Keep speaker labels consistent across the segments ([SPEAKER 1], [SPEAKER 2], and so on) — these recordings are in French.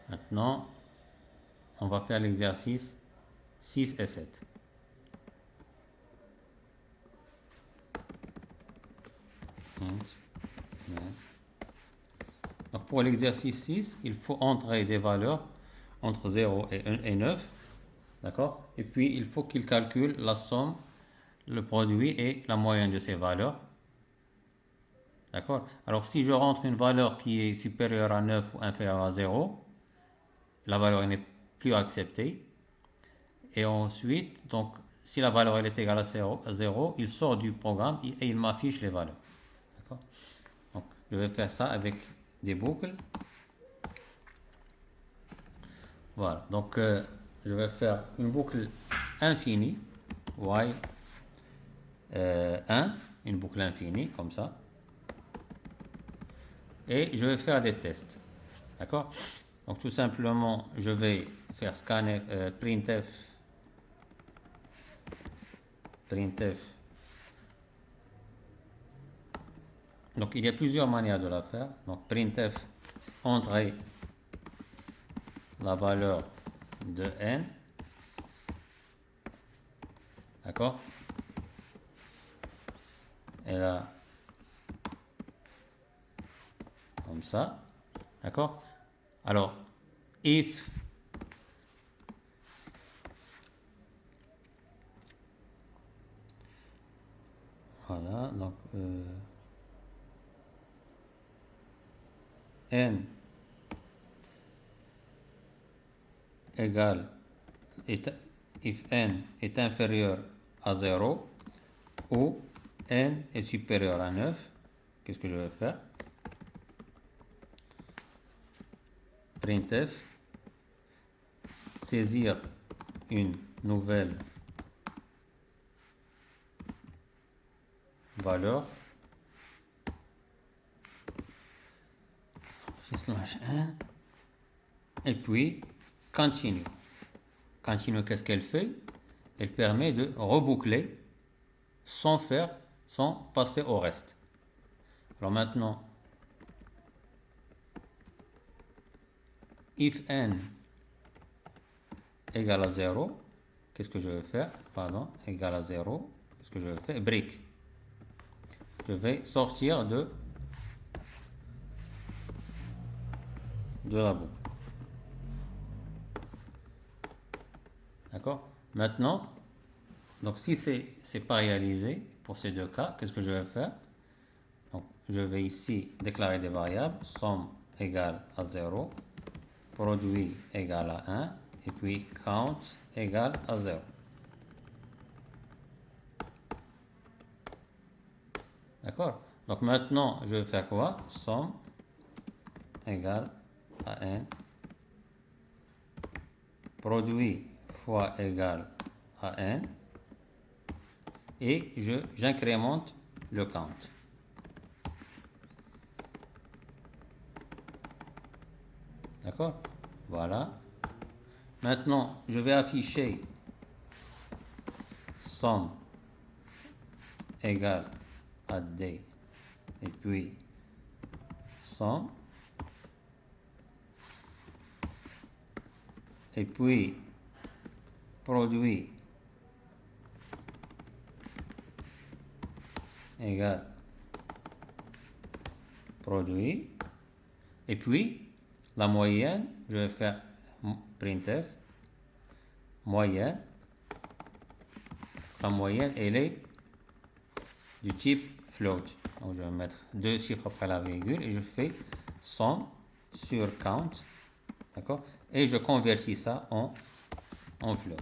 [SPEAKER 1] Maintenant, on va faire l'exercice 6 et 7. Donc pour l'exercice 6, il faut entrer des valeurs entre 0 et 9. D'accord? Et puis, il faut qu'il calcule la somme, le produit et la moyenne de ces valeurs. D'accord? Alors, si je rentre une valeur qui est supérieure à 9 ou inférieure à 0, la valeur n'est plus acceptée. Et ensuite, donc, si la valeur elle est égale à 0, il sort du programme et il m'affiche les valeurs. D'accord? Donc, je vais faire ça avec des boucles. Voilà. Donc, je vais faire une boucle infinie. Y 1, une boucle infinie, comme ça. Et je vais faire des tests. D'accord? Donc, tout simplement, je vais faire scanner printf. Donc, il y a plusieurs manières de la faire. Donc, printf, entrer la valeur de n. D'accord? Et là, comme ça. D'accord? Alors, if voilà, donc n égale, if n est inférieur à 0 ou n est supérieur à 9, qu'est-ce que je vais faire? Printf, saisir une nouvelle valeur, /n, et puis continue. Continue, qu'est-ce qu'elle fait? Elle permet de reboucler sans passer au reste. Alors maintenant, if n égale à 0, qu'est-ce que je vais faire? Pardon, égale à 0, qu'est-ce que je vais faire? Break. Je vais sortir de la boucle. D'accord? Maintenant, donc si c'est pas réalisé pour ces deux cas, qu'est-ce que je vais faire? Donc, je vais ici déclarer des variables, somme égale à 0, produit égale à 1, et puis count égale à 0. D'accord? Donc maintenant, je vais faire quoi? Somme égale à n, produit fois égale à n, et j'incrémente le count. D'accord? Voilà. Maintenant, je vais afficher somme égale à d, et puis somme, et puis produit égale produit, et puis la moyenne, je vais faire printf, moyenne. La moyenne, elle est du type float. Donc je vais mettre deux chiffres après la virgule et je fais somme sur count. D'accord? Et je convertis ça en float.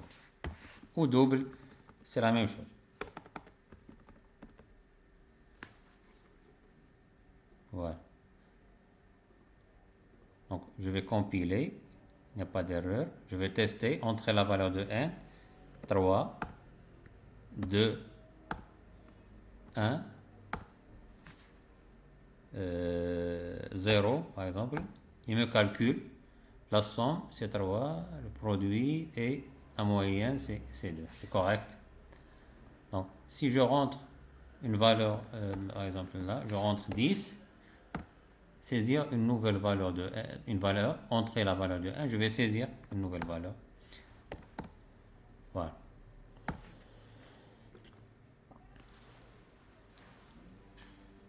[SPEAKER 1] Ou double, c'est la même chose. Voilà. Donc je vais compiler, il n'y a pas d'erreur. Je vais tester entre la valeur de n, 3, 2, 1, 0 par exemple. Il me calcule la somme, c'est 3, le produit et la moyenne, c'est 2. C'est correct. Donc si je rentre une valeur, par exemple là, je rentre 10, saisir une nouvelle valeur une valeur, entrer la valeur de 1, je vais saisir une nouvelle valeur. Voilà.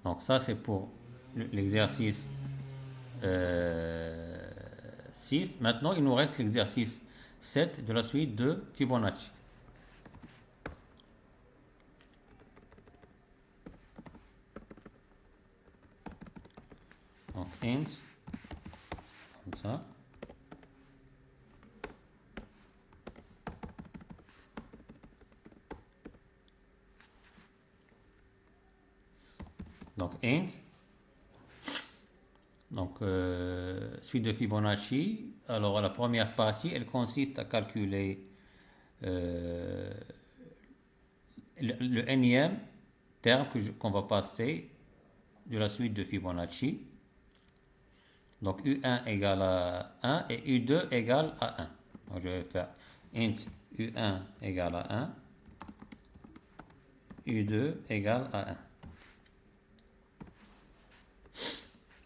[SPEAKER 1] Donc ça c'est pour l'exercice 6. Maintenant il nous reste l'exercice 7 de la suite de Fibonacci. Donc int, comme ça. Donc int, donc suite de Fibonacci. Alors la première partie, elle consiste à calculer le nème terme qu'on va passer de la suite de Fibonacci. Donc U1 égale à 1 et U2 égale à 1. Donc je vais faire int U1 égale à 1, U2 égale à 1.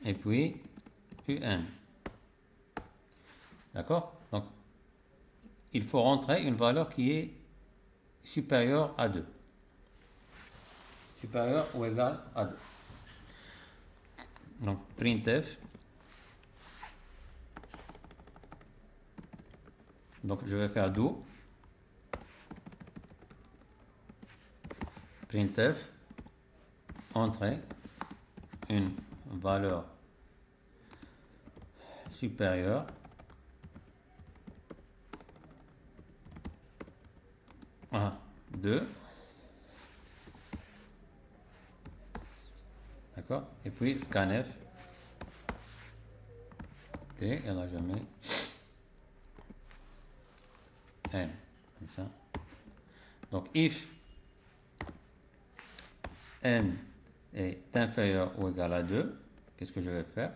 [SPEAKER 1] Et puis UN. D'accord? Donc, il faut rentrer une valeur qui est supérieure à 2. Supérieure ou égale à 2. Donc, printf. Donc, je vais faire do. Printf. Entrer une valeur supérieure à 2. D'accord? Et puis scanf. T, et là je mets n, comme ça. Donc if n est inférieur ou égal à 2, qu'est-ce que je vais faire?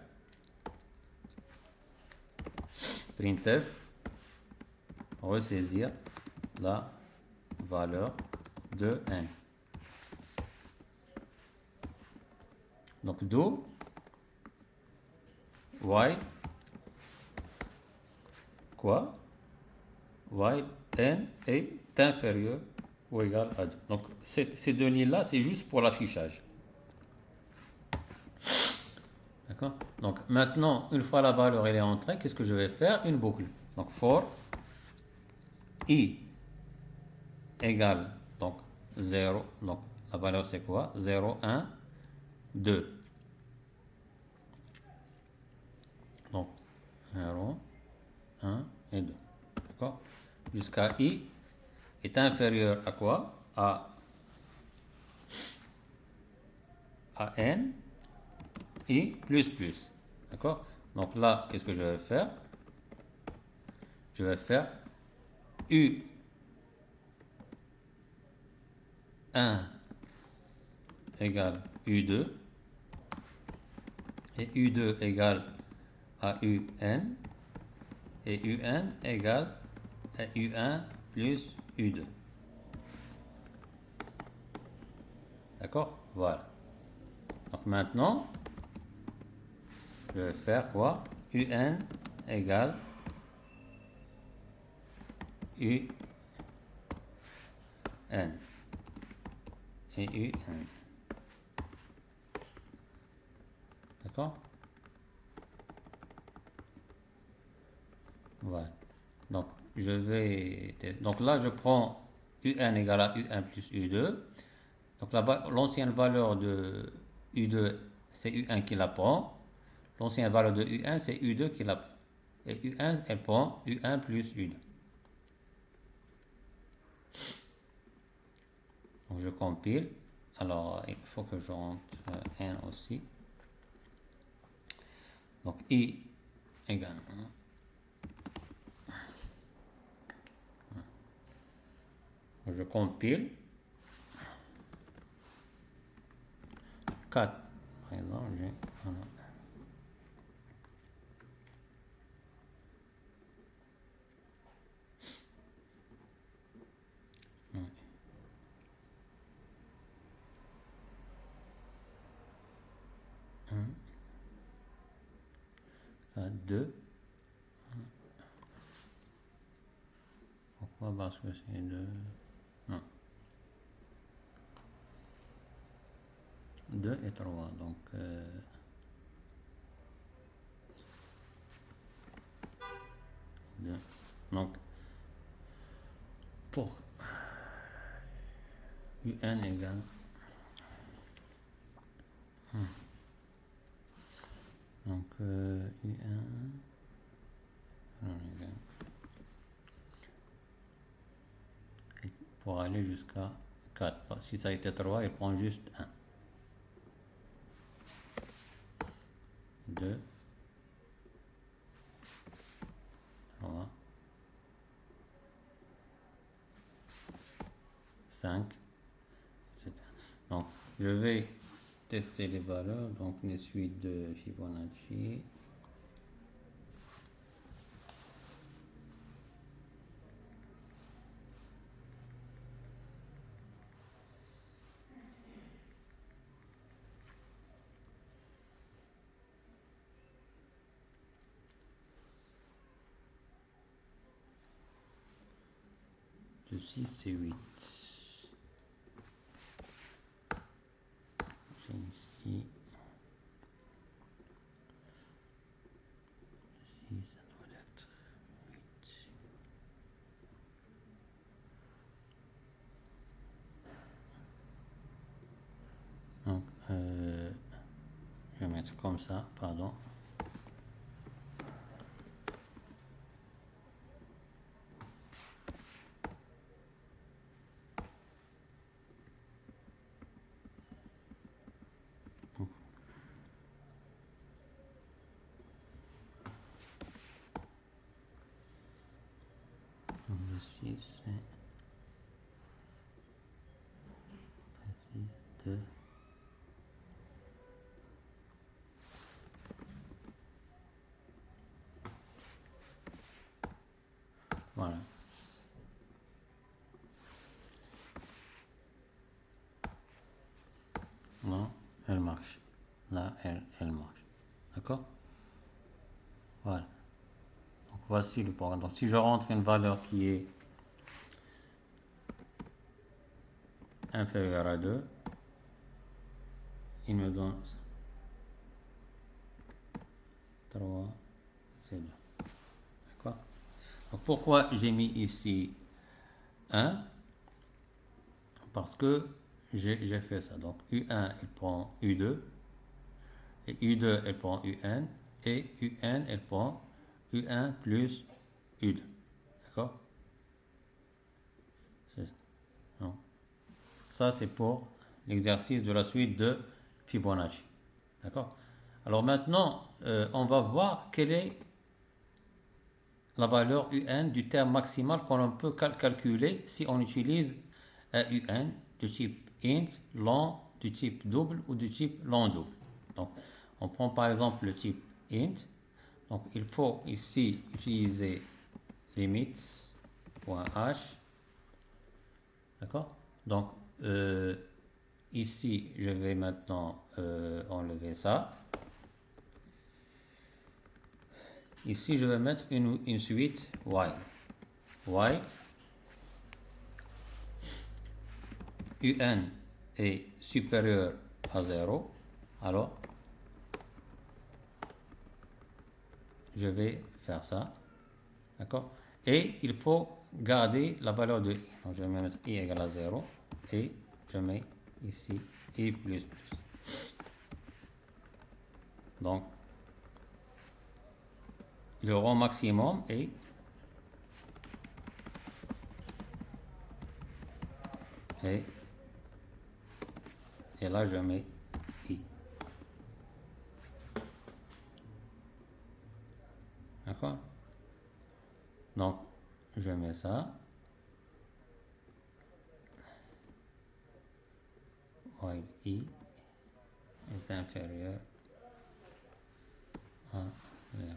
[SPEAKER 1] Printf, ressaisir la valeur de n. Donc do while quoi? While n est inférieur ou égal à 2. Donc ces deux lignes-là, c'est juste pour l'affichage. D'accord? Donc maintenant, une fois la valeur elle est entrée, qu'est-ce que je vais faire? Une boucle. Donc for i égale donc 0. Donc la valeur c'est quoi? 0, 1, 2. Donc 0, 1 et 2. D'accord? Jusqu'à i est inférieur à quoi? À n i plus plus. D'accord? Donc là, qu'est-ce que je vais faire? Je vais faire u1 égale u2 et u2 égale à un et un égale à u1 plus u2. D'accord? Voilà. Donc maintenant, je vais faire quoi? Un égale un et un. D'accord? Voilà. Donc, donc là, je prends un égale à un plus u2. Donc l'ancienne valeur de u2, c'est u1 qui la prend. L'ancienne valeur de u1, c'est u2 qui la prend. Et u1, elle prend u1 plus u2. Donc je compile. Alors, il faut que je rentre n aussi. Donc i égale 1. Je compile. 4. Par exemple, j'ai... Voilà. 2. Pourquoi? Parce que c'est 2. Non. 2 et 3. Donc, donc pour UN égale donc UN pour aller jusqu'à 4. Si ça a été 3, il prend juste 1. 2, 3, 5, etc. Donc, je vais tester les valeurs. Donc, les suites de Fibonacci. De 6 et 8. J'ai ici 6, ça doit être 8. Donc, je vais mettre comme ça, pardon. Donc, le 6, c'est 2. Voilà. Non, elle marche. Là, elle marche. D'accord? Voilà. Donc, voici le programme. Donc, si je rentre une valeur qui est inférieure à 2, il me donne 3, c'est 2. D'accord? Donc, pourquoi j'ai mis ici 1? Parce que j'ai fait ça. Donc, U1, il prend U2, et U2, elle prend UN, et UN, elle prend U1 plus U2. D'accord? Non. Ça, c'est pour l'exercice de la suite de Fibonacci. D'accord? Alors maintenant, on va voir quelle est la valeur UN du terme maximal qu'on peut calculer si on utilise un UN de type int, long, du type double ou du type long double. Donc, on prend par exemple le type int. Donc, il faut ici utiliser limits.h. D'accord? Donc, ici, je vais maintenant enlever ça. Ici, je vais mettre une suite while. While UN est supérieur à 0, alors je vais faire ça. D'accord? Et il faut garder la valeur de i. Donc, je vais mettre i égale à 0 et je mets ici i plus plus. Donc, le rang maximum est et là je mets i. D'accord? Donc, je mets ça. While i est inférieur à 0.